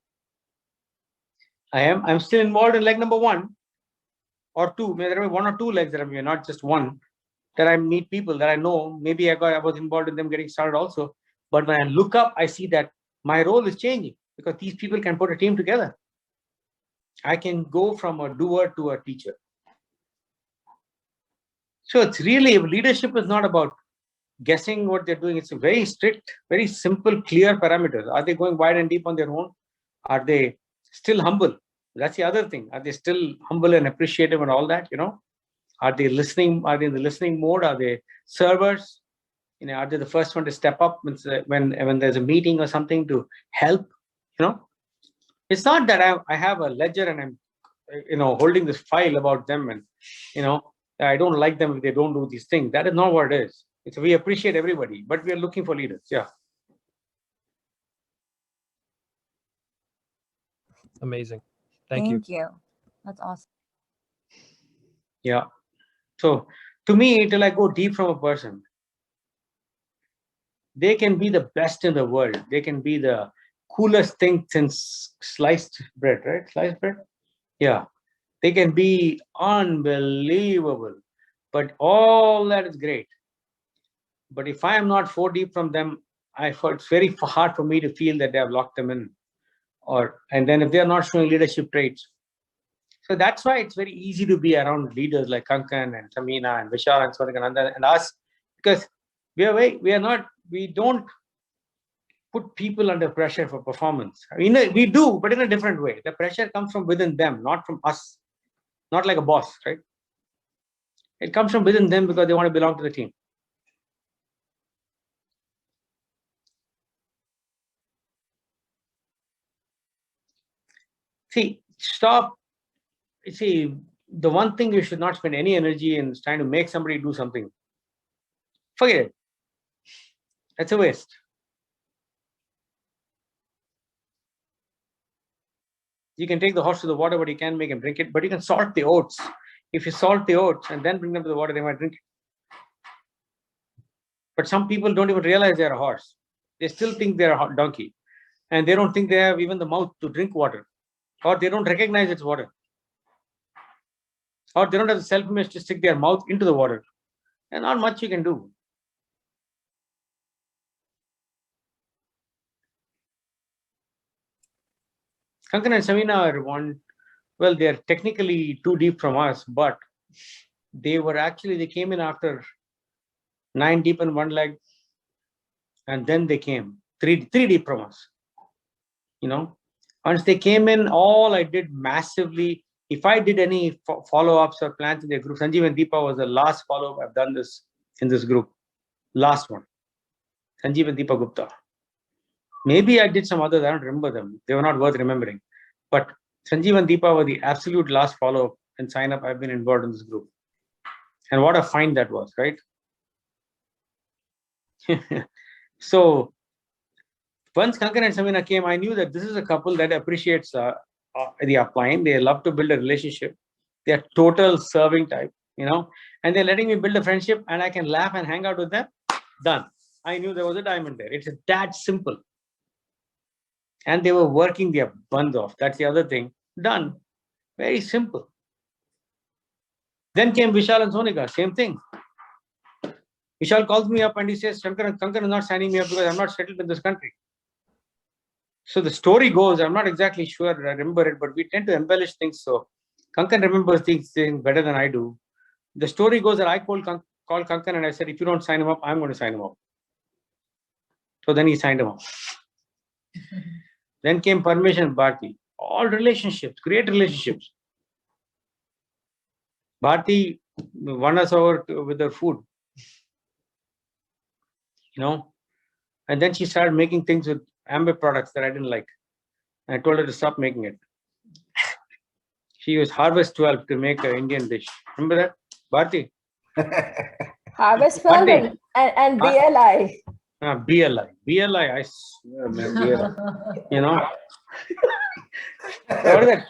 I'm still involved in leg number 1 or 2. Maybe there are 1 or 2 legs that I'm here, not just one. That I meet people that I know. Maybe I was involved in them getting started also. But when I look up, I see that my role is changing because these people can put a team together. I can go from a doer to a teacher. So it's really, leadership is not about guessing what they're doing. It's a very strict, very simple, clear parameters. Are they going wide and deep on their own? Are they still humble? That's the other thing. Are they still humble and appreciative and all that, Are they listening? Are they in the listening mode? Are they servers? Are they the first one to step up when there's a meeting or something to help? It's not that I have a ledger and I'm, holding this file about them and, I don't like them if they don't do these things. That is not what it is. It's we appreciate everybody, but we are looking for leaders. Yeah. Amazing. Thank you. That's awesome. Yeah. So to me, till I go deep from a person, they can be the best in the world. They can be the coolest thing since sliced bread, right? Sliced bread? Yeah. They can be unbelievable, but all that is great. But if I am not 4 deep from them, it's very hard for me to feel that they have locked them in. And then if they are not showing leadership traits. So that's why it's very easy to be around leaders like Kankan and Samina and Vishal and Swarnakananda and us, because we don't put people under pressure for performance. We do, but in a different way. The pressure comes from within them, not from us. Not like a boss, right? It comes from within them because they want to belong to the team. See, the one thing you should not spend any energy in is trying to make somebody do something. Forget it. That's a waste. You can take the horse to the water, but you can't make him drink it. But you can salt the oats. If you salt the oats and then bring them to the water, they might drink it. But some people don't even realize they're a horse. They still think they're a donkey. And they don't think they have even the mouth to drink water. Or they don't recognize it's water. Or they don't have the self-image to stick their mouth into the water. And not much you can do. Kankan and Samina are they're technically 2 deep from us, but they came in after 9 deep in 1 leg, and then they came 3 deep from us. Once they came in, all I did massively, if I did any follow-ups or plans in their group, Sanjeev and Deepa was the last follow-up I've done this in this group. Last one. Sanjeev and Deepa Gupta. Maybe I did some others, I don't remember them. They were not worth remembering. But Sanjeev and Deepa were the absolute last follow-up and sign-up I've been involved in this group. And what a find that was, right? So once Kankan and Samina came, I knew that this is a couple that appreciates the upline. They love to build a relationship. They're total serving type, and they're letting me build a friendship, and I can laugh and hang out with them. Done. I knew there was a diamond there. It's that simple. And they were working their buns off. That's the other thing. Done. Very simple. Then came Vishal and Sonika. Same thing. Vishal calls me up and he says, Kankan is not signing me up because I'm not settled in this country. So the story goes, I'm not exactly sure I remember it, but we tend to embellish things. So Kankan remembers things better than I do. The story goes that I called Kankan and I said, if you don't sign him up, I'm going to sign him up. So then he signed him up. Then came Parmesh and Bharti. All relationships, great relationships. Bharti won us over with her food. And then she started making things with Amber products that I didn't like. I told her to stop making it. She used Harvest 12 to make an Indian dish. Remember that, Bharti? Harvest 12 and BLI. BLI, I swear, man, BLI. What is that?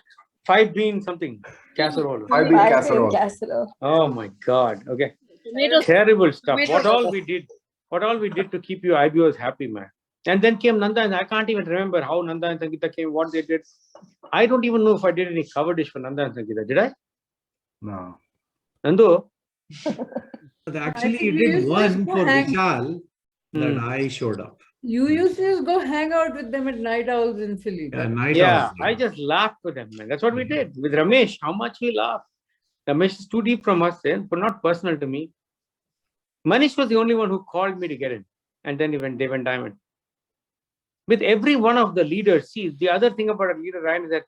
5-bean something casserole. 5-bean casserole. Oh my God. Okay. Terrible stuff. What all we did to keep you IBOs happy, man. And then came Nanda, and I can't even remember how Nanda and Sangeeta came, what they did. I don't even know if I did any cover dish for Nanda and Sangeeta. Did I? No. Nandu? Actually, think you we did used to one go for hang- Vishal that I showed up. You used to just go hang out with them at Night Owls in Philly. Yeah, That- night Yeah, owls. I just laughed with them, man. That's what we did with Ramesh. How much we laughed. Ramesh is too deep from us, then, but not personal to me. Manish was the only one who called me to get in, and then they went diamond. With every one of the leaders, see, the other thing about a leader, Ryan, is that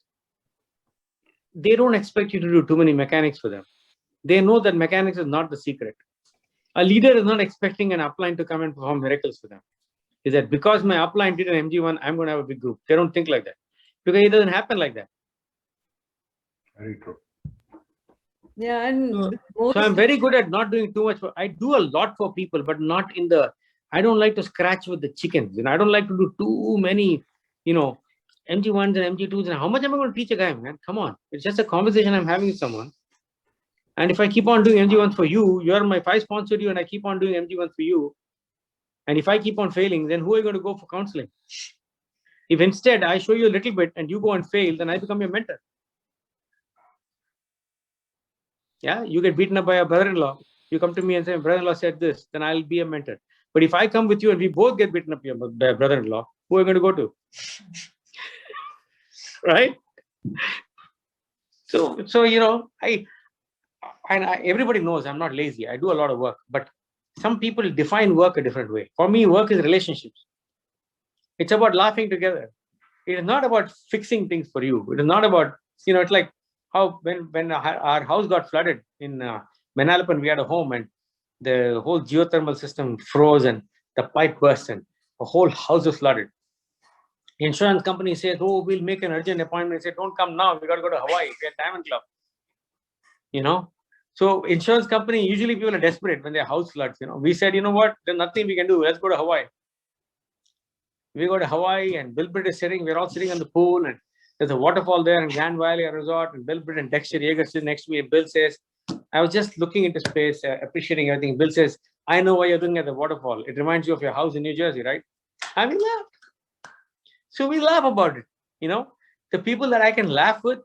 they don't expect you to do too many mechanics for them. They know that mechanics is not the secret. A leader is not expecting an upline to come and perform miracles for them. Is that because my upline did an MG1, I'm going to have a big group. They don't think like that. Because it doesn't happen like that. Very true. Yeah, and So I'm very good at not doing too much. I do a lot for people, but not in the, I don't like to scratch with the chickens. I don't like to do too many, MG1s and MG2s. And how much am I going to teach a guy, man? Come on. It's just a conversation I'm having with someone. And if I keep on doing MG1s for you, if I sponsor you and I keep on doing MG1s for you, and if I keep on failing, then who are you going to go for counseling? If instead I show you a little bit and you go and fail, then I become your mentor. Yeah, you get beaten up by a brother-in-law. You come to me and say, brother-in-law said this, then I'll be a mentor. But if I come with you and we both get beaten up by a brother-in-law, who are you going to go to? Right? So everybody knows I'm not lazy. I do a lot of work, but some people define work a different way. For me, work is relationships. It's about laughing together. It is not about fixing things for you. It is not about, it's like how when our house got flooded in Manalapan, we had a home and the whole geothermal system froze and the pipe burst and the whole house was flooded. Insurance company says, oh, we'll make an urgent appointment. Say, don't come now. We got to go to Hawaii. We're at Diamond Club. So insurance company, usually people are desperate when their house floods. We said, you know what? There's nothing we can do. Let's go to Hawaii. We go to Hawaii and Bill Britt is sitting. We're all sitting on the pool and there's a waterfall there in Grand Valley Resort. And Bill Britt and Dexter Yeager sitting next to me. And Bill says, I was just looking into space, appreciating everything. Bill says, I know why you're looking at the waterfall. It reminds you of your house in New Jersey, right? And we laugh. So we laugh about it. The people that I can laugh with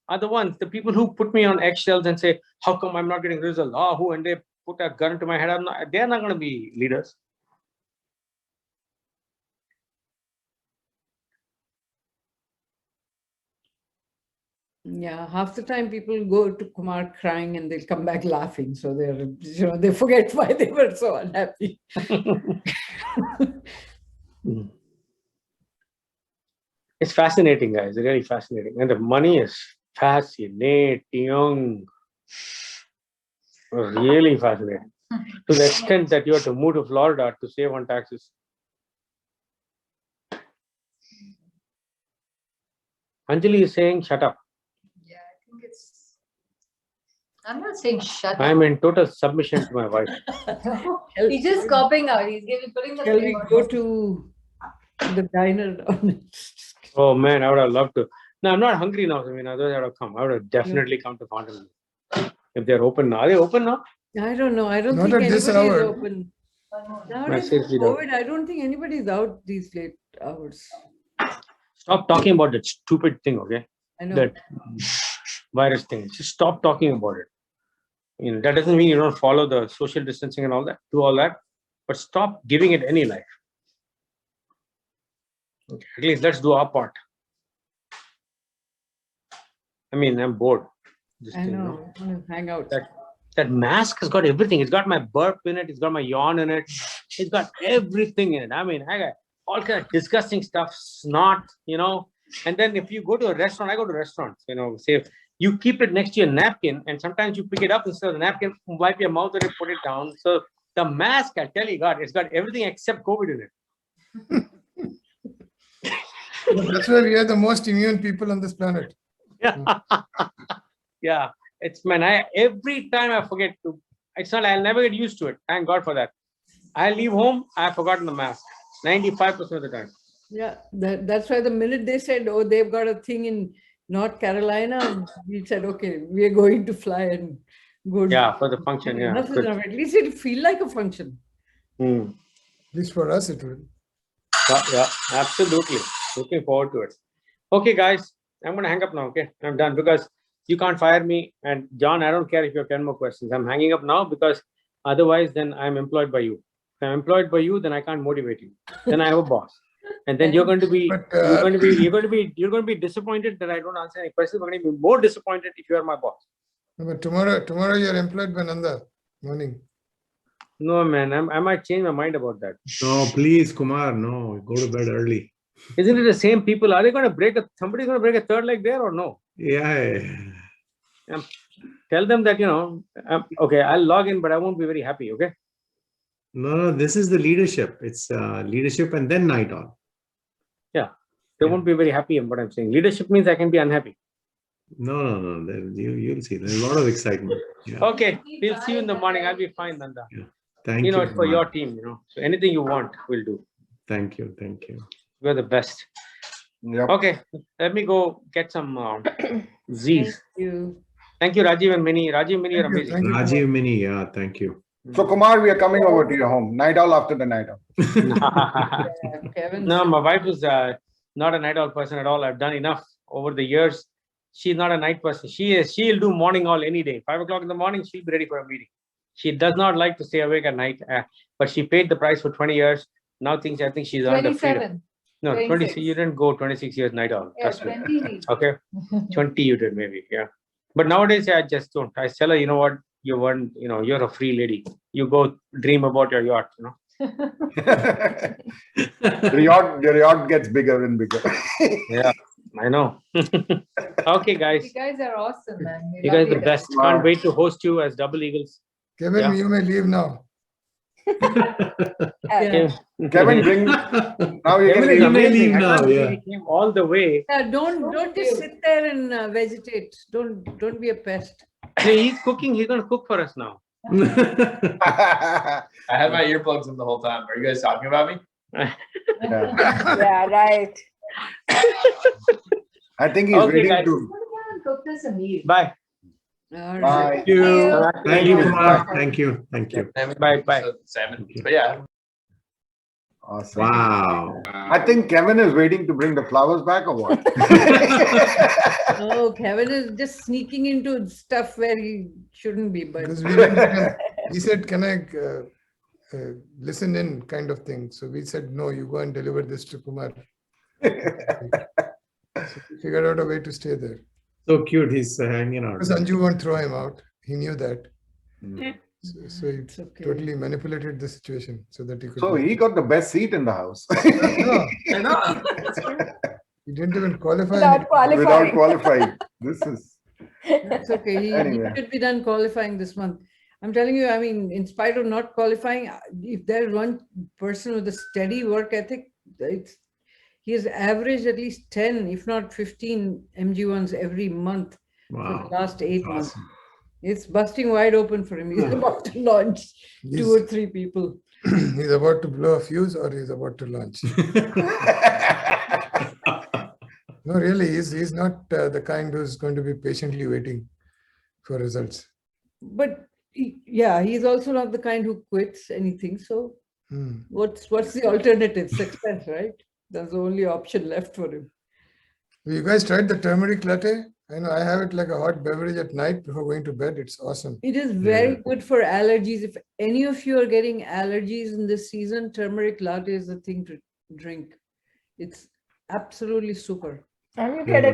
are the ones, the people who put me on eggshells and say, how come I'm not getting results? Who? And they put a gun to my head. They're not going to be leaders. Yeah, half the time people go to Kumar crying and they'll come back laughing. So they forget why they were so unhappy. It's fascinating, guys. It's really fascinating. And the money is fascinating. Really fascinating. To the extent that you have to move to Florida to save on taxes. Anjali is saying, shut up. Yeah, I think I'm not saying shut up. I'm in total submission to my wife. He's just copying out. He's putting the Shall we go to the diner? Oh man, I would have loved to. No, I'm not hungry now. I mean, otherwise I would have come. I would have definitely come to Fountain. If they're open now. Are they open now? I don't know. I don't Not think at this anybody is hour. open. Nowadays, seriously with don't. COVID, I don't think anybody's out these late hours. Stop talking about that stupid thing, okay? I know. That virus thing. Just stop talking about it. That doesn't mean you don't follow the social distancing and all that. Do all that. But stop giving it any life. Okay. At least let's do our part. I mean, I'm bored. I know. I want to hang out. That mask has got everything. It's got my burp in it. It's got my yawn in it. It's got everything in it. I mean, I got all kind of disgusting stuff, snot, And then if you go to a restaurant, I go to restaurants, say if you keep it next to your napkin and sometimes you pick it up instead of the napkin, wipe your mouth and put it down. So the mask, I tell you, God, it's got everything except COVID in it. That's why we are the most immune people on this planet. Yeah. It's every time I forget to, it's not, I'll never get used to it. Thank God for that. I leave home, I've forgotten the mask 95% of the time. Yeah, that's why the minute they said, oh, they've got a thing in North Carolina, we said, okay, we're going to fly and go. Yeah, for the function. Yeah. Enough is enough. At least it'll feel like a function. At least for us, it will. Yeah, absolutely. Looking forward to it. Okay, guys. I'm going to hang up now. Okay, I'm done because you can't fire me. And John, I don't care if you have 10 more questions. I'm hanging up now because otherwise, then I'm employed by you. If I'm employed by you, then I can't motivate you. Then I have a boss, and then you're going to be you're going to be disappointed that I don't answer any questions. We're going to be more disappointed if you are my boss. But tomorrow you're employed by Nanda. Morning. No, man, I might change my mind about that. No, please, Kumar, no, go to bed early. Isn't it the same people? Are they going to somebody's going to break a third leg there or no? Yeah. Tell them that, okay, I'll log in, but I won't be very happy. Okay. No, this is the leadership. It's leadership and then night on. Yeah. They won't be very happy in what I'm saying. Leadership means I can be unhappy. No. You'll see. There's a lot of excitement. Yeah. Okay. We'll see you in the morning. I'll be fine, Nanda. Yeah. Thank you. It's for your team, So anything you want, we'll do. Thank you. You're the best. Yep. Okay. Let me go get some Z's. Thank you. Thank you, Rajiv and Mini. Rajiv, Mini, you're amazing. Rajiv Mini, yeah, thank you. So Kumar, we are coming over to your home. Night owl after the night owl. No, my wife is not a night owl person at all. I've done enough over the years. She's not a night person. She'll do morning owl any day. 5 o'clock in the morning, she'll be ready for a meeting. She does not like to stay awake at night, but she paid the price for 20 years. Now I think she's earned the freedom. 27. No, 26. 26. You didn't go 26 years night owl. Yeah, 20. Okay, 20 you did maybe, yeah. But nowadays, I just don't. I tell her, you know what? You're a free lady. You go dream about your yacht, The yacht gets bigger and bigger. Yeah, I know. Okay, guys. You guys are awesome, man. You guys are the best. Can't wait to host you as Double Eagles. Kevin, you may leave now. Yeah. Kevin, now you Kevin can is amazing. leave now, yeah. He came all the way. Don't just sit there and vegetate. Don't be a pest. Hey, he's cooking. He's going to cook for us now. I had my earplugs in the whole time. Are you guys talking about me? Yeah, right. I think he's Okay, ready guys. to. Cook us a meal. Bye. All Bye. right. Thank you. Thank you, Kumar. Thank you. Bye. Salmon. But yeah. Awesome. Wow. I think Kevin is waiting to bring the flowers back or what? Oh, Kevin is just sneaking into stuff where he shouldn't be. But Because we didn't let him. He said, can I listen in kind of thing. So we said, no, you go and deliver this to Kumar. So we figured out a way to stay there. So cute. He's hanging out. Because Anju won't throw him out. He knew that. Mm. So he totally manipulated the situation so that he could. So he got the best seat in the house. No. He didn't even qualify. Without qualifying. Without qualifying. This is. that's okay. He Anyway. should be done qualifying this month. I'm telling you, I mean, in spite of not qualifying, if there's one person with a steady work ethic, he has averaged at least 10, if not 15 MG1s every month for the last 8 months. It's busting wide open for him. He's about to launch 2 or 3 people. He's about to blow a fuse or he's about to launch. No, really, he's not the kind who's going to be patiently waiting for results. But yeah, he's also not the kind who quits anything. So what's the alternative? Success, right? That's the only option left for him. You guys tried the turmeric latte? I know I have it like a hot beverage at night before going to bed. It's awesome. It is very good for allergies. If any of you are getting allergies in this season, turmeric latte is the thing to drink. It's absolutely super. And you get a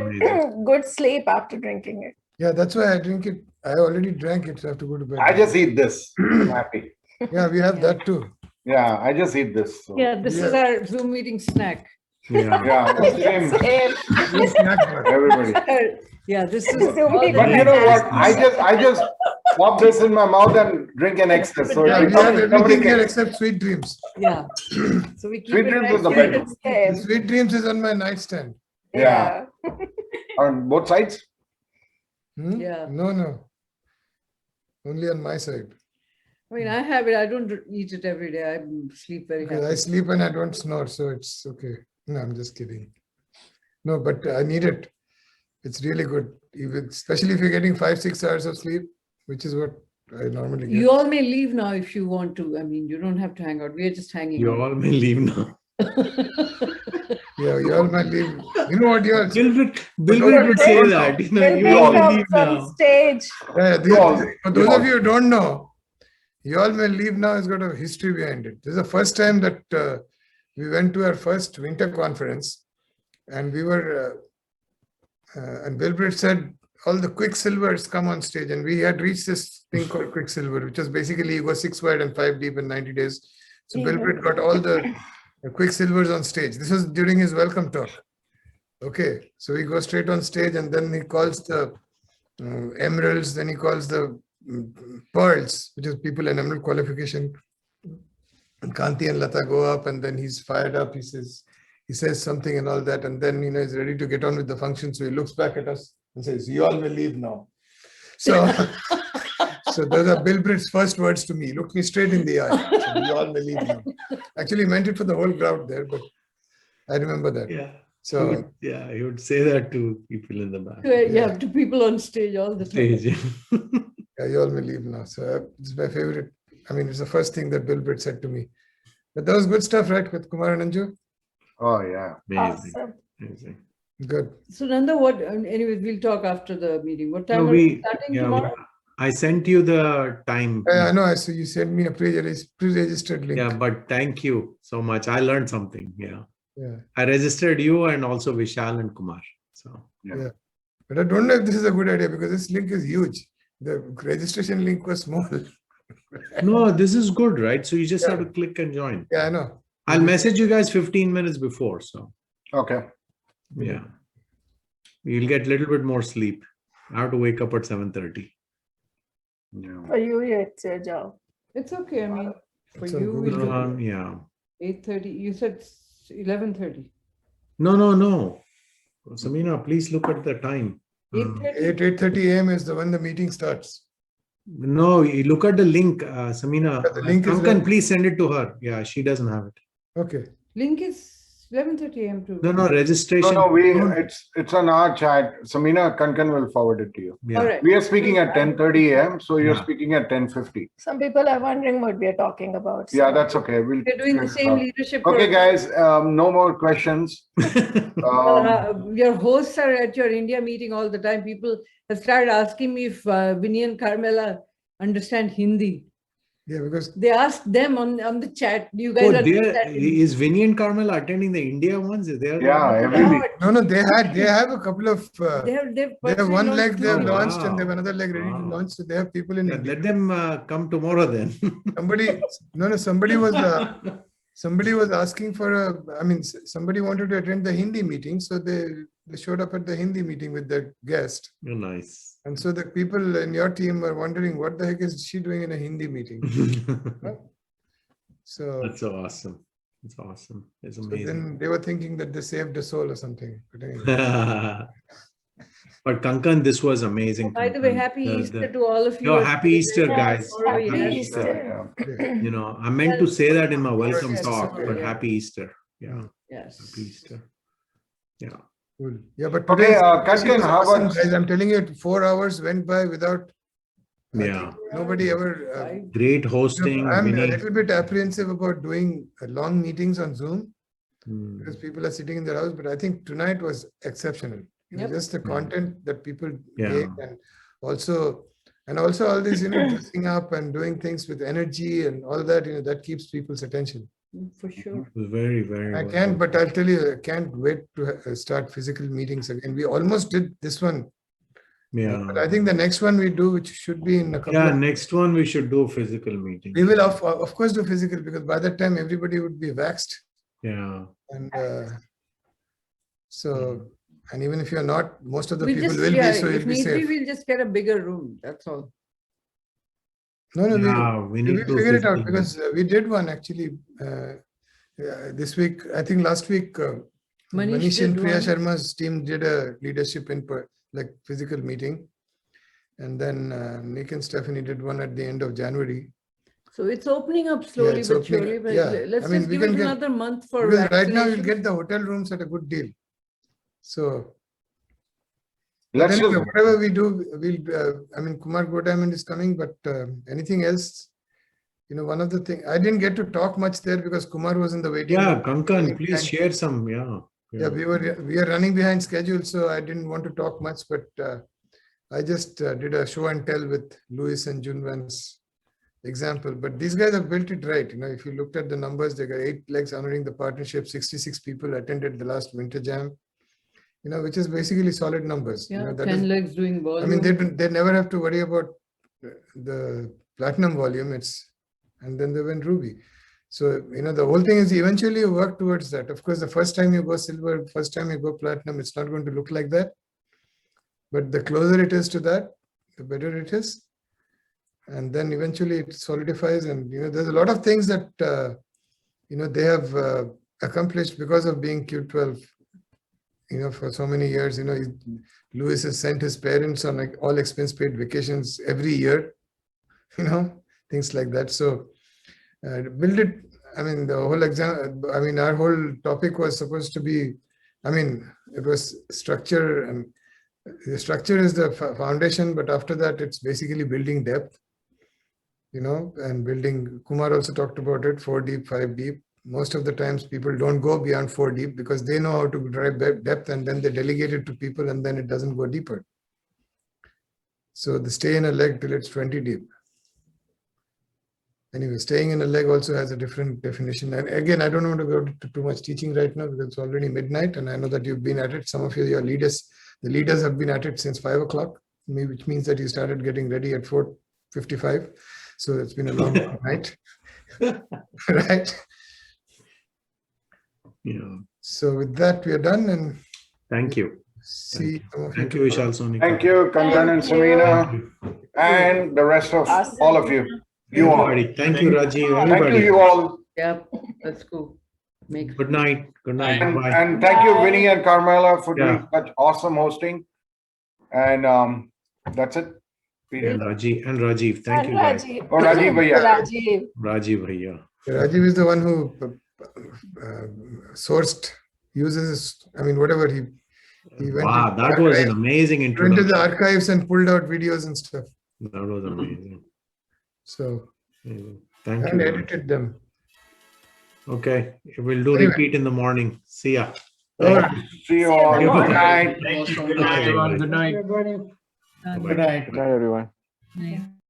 good sleep after drinking it. Yeah, that's why I drink it. I already drank it, so I have to go to bed. I just eat this. I'm happy. Yeah, we have that too. Yeah, I just eat this. So. Yeah, this is our Zoom meeting snack. Yeah, same. Everybody. Yeah, this is. But you know what? I just pop this in my mouth and drink an excess. So Yeah, we have everything here except sweet dreams. Yeah. So we keep Sweet it dreams right is the here. better. Sweet dreams is on my nightstand. Yeah. On both sides? Yeah. No. Only on my side. I mean, I have it. I don't eat it every day. I sleep very Because I happy. sleep and I don't snore, so it's okay. No, I'm just kidding. No, but I need it. It's really good, even especially if you're getting 5-6 hours of sleep, which is what I normally get. You all may leave now if you want to. I mean, you don't have to hang out. We are just hanging You out. all may leave now. Yeah, you all might leave. You know what, you all. Bilbrit would say that. You know, you all will leave from now. stage. Yeah, You all- for those of you who don't know, you all may leave now has got a history behind it. This is the first time that we went to our first winter conference, and we were, and Bilbrit said, all the quicksilvers come on stage, and we had reached this thing called quicksilver, which was basically you go 6 wide and 5 deep in 90 days. So Bilbrit got all the quicksilvers on stage. This was during his welcome talk. Okay, so he goes straight on stage, and then he calls the emeralds, then he calls the pearls, which is people in emerald qualification. And Kanti and Lata go up, and then he's fired up. He says something and all that, and then he's ready to get on with the function. So he looks back at us and says, "You all will leave now." So, so those are Bilbrit's first words to me. He looked me straight in the eye. Said, "You all will leave now." Actually, he meant it for the whole crowd there, but I remember that. Yeah. So He would say that to people in the back. Yeah, to people on stage all the time. Stage. Yeah, you all may leave now. So it's my favorite. I mean, it's the first thing that Bilbrit said to me. But that was good stuff, right, with Kumar and Anju? Oh, yeah. Amazing. Awesome. Amazing. Good. So Nanda, anyways, we'll talk after the meeting. What time are we starting tomorrow? I sent you the time. I know. I see you sent me a pre-registered link. Yeah, but thank you so much. I learned something. Yeah. Yeah. I registered you and also Vishal and Kumar. So Yeah. But I don't know if this is a good idea because this link is huge. The registration link was small. no, this is good, right? So you just have to click and join. Yeah, I know. I'll message you guys 15 minutes before. So Okay. yeah. You'll get a little bit more sleep. I have to wake up at 7:30. Yeah. For you, it's your job. It's okay. I mean, for It's on you, Google we'll do Yeah. 8:30. You said 11:30. No. Samina, please look at the time. 8:30. 8:30 a.m. is the when the meeting starts. No, you look at the link, Samina. The link is Kankan, there. please send it to her. Yeah, she doesn't have it. Okay. Link is 11:30 a.m. too. No, registration. No, it's on our chat. Samina Kankan will forward it to you. Yeah. All right. We are speaking at 10:30 a.m. So you're Yeah. speaking at 10:50. Some people are wondering what we are talking about. Yeah, that's okay. We're doing the same leadership. Okay, program. guys. No more questions. Your hosts are at your India meeting all the time. People have started asking me if Vinny and Carmela understand Hindi. Yeah, because They asked them on the chat. Do you guys understand Hindi? Is Vinny and Carmel attending the India ones? Is there? Yeah, every week. no, they have a couple of They've they have personally one launched leg they have two. launched and Wow. they have another leg ready to Wow. launch. So they have people in Yeah, India. let them come tomorrow then. Somebody was asking for somebody wanted to attend the Hindi meeting, so they showed up at the Hindi meeting with their guest. Oh, nice. And so the people in your team are wondering what the heck is she doing in a Hindi meeting? So, That's so awesome. It's awesome. It's so amazing. then they were thinking that they saved a soul or something. But anyway. But Kankan, this was amazing. By the way, Kankan. happy Easter to all of you. Yo, happy Easter, guys. Tomorrow, Happy yes. Easter. You know, I meant to say that in my welcome Yes, talk, okay. but happy Easter. Yeah, Yes. happy Easter. Yeah. Cool. Yeah, but Okay, today's Kankan, session was how awesome, about- guys? I'm telling you, 4 hours went by without Yeah. nobody ever. Great hosting. I'm a Vinny. little bit apprehensive about doing long meetings on Zoom Hmm. because people are sitting in their house. But I think tonight was exceptional. It was Yep. just the content that people Yeah. gave, and also all these dressing up and doing things with energy and all that. That keeps people's attention. For sure. It was very, very. I well can't, done. but I'll tell you, I can't wait to start physical meetings again. We almost did this one. Yeah. But I think the next one we do, which should be in a couple Yeah, of, next one we should do a physical meeting. we will of course do physical because by that time everybody would be vaxxed. Yeah. And and even if you're not, most of the We'll people just, will yeah, be, so if you'll be need be, safe. we'll just get a bigger room. That's all. No, Yeah, we we need will to figure it out physical because we did one actually this week. I think last week, Manish and did Priya one. Sharma's team did a leadership physical meeting. And then Nick and Stephanie did one at the end of January. So it's opening up slowly it's but opening- surely. But yeah. let's I mean, just we give can it get- another month for Because right now you'll vaccination. get the hotel rooms at a good deal. So Let's anyway, just whatever we do, we'll. Kumar Go Diamond is coming, but anything else? One of the things I didn't get to talk much there because Kumar was in the waiting Yeah, room. Kankan, please share some. Yeah. Yeah, we are running behind schedule, so I didn't want to talk much, but I just did a show and tell with Louis and Junwan's example. But these guys have built it right. If you looked at the numbers, they got 8 legs honoring the partnership. 66 people attended the last winter jam. Which is basically solid numbers. Yeah, 10 legs doing volume. I mean, they never have to worry about the platinum volume. And then they went ruby. So, the whole thing is eventually you work towards that. Of course, the first time you go silver, first time you go platinum, it's not going to look like that. But the closer it is to that, the better it is. And then eventually it solidifies. And, there's a lot of things that, they have accomplished because of being Q12. For so many years, Louis has sent his parents on like all expense paid vacations every year, things like that. So build it. I mean, the whole exam, I mean, our whole topic was supposed to be, it was structure, and the structure is the foundation, but after that, it's basically building depth, and building. Kumar also talked about it, 4 deep, 5 deep. Most of the times people don't go beyond 4 deep because they know how to drive depth, and then they delegate it to people, and then it doesn't go deeper. So they stay in a leg till it's 20 deep. Anyway, staying in a leg also has a different definition. And again, I don't want to go to too much teaching right now because it's already midnight, and I know that you've been at it. Some of you, the leaders have been at it since 5 o'clock, which means that you started getting ready at 4:55. So it's been a long night, right? Yeah. So with that, we are done, and thank you. See. Thank you, Vishal Soni. Thank you, Kandan and Samina, and the rest of all of you. You all. Thank you, Rajiv. Thank Everybody. you, you all. Yep, let's go. Good night. Good night. Bye. And thank you, Vinny and Carmela, for doing such awesome hosting. And that's it. And Rajiv. Thank you, guys. Oh, Rajiv Bhaiya. Rajiv Bhaiya. Rajiv is the one who uses, whatever he went. Wow, that was an amazing Went introduction. to the archives and pulled out videos and stuff. That was amazing. So, thank and you. edited them. Okay, we'll do repeat in the morning. See ya. See you all. Good night. Good night, everyone. Good night. Bye-bye. Good night. Good night, everyone. Yeah.